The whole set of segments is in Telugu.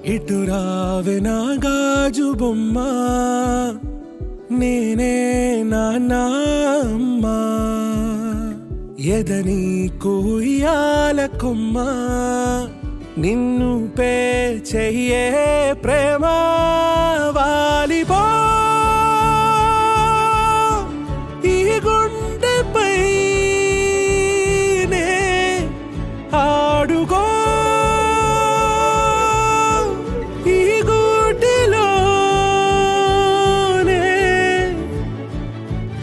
ఇటు రావే నా గాజు బొమ్మ, నేనే నాన్న అమ్మా, ఎదని కుయ్యాల కొమ్మ, నిన్ను పే చెయ్యే ప్రేమ వాలిపో ఈ గుండెపై నే ఆడుకో ఈ గూటిలోనే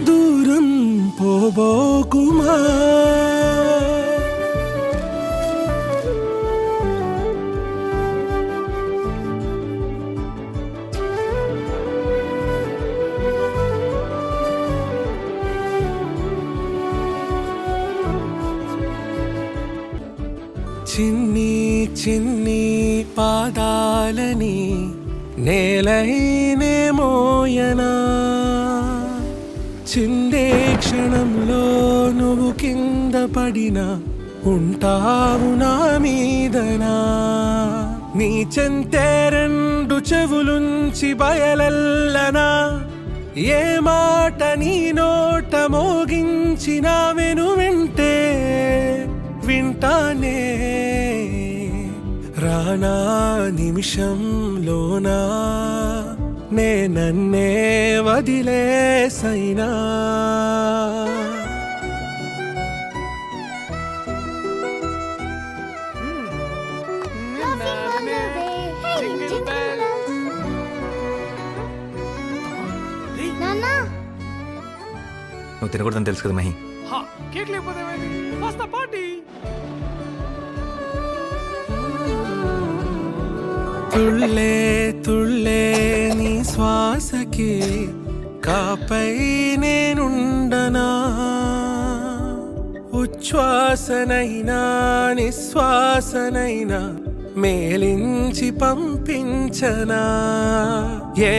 దూరం పోబోకుమా. చిన్ని చిన్ని పాదాలని నేలైనే మోయనా, చిందే క్షణంలో నువ్వు కింద పడినా ఉంటావు నా మీదనా. నీ చెంతే రెండు చెవులుంచి బయలెల్లనా, ఏ మాట నీ నోట మోగించిన వెను వింటే వింటానే. రానా నిమిషంలోనా నే నన్నే వదిలేసైనా. నువ్వు తినకూడదని తెలుసు కదా మహి. కేక్ లేకపోతే వస్తా పార్టీ. తుళ్ళే తుళ్ళే నీ శ్వాసకి కాపై నేనుండనా, ఉచ్ఛ్వాసనైనా నిశ్వాసనైనా మేలించి పంపించనా. ఏ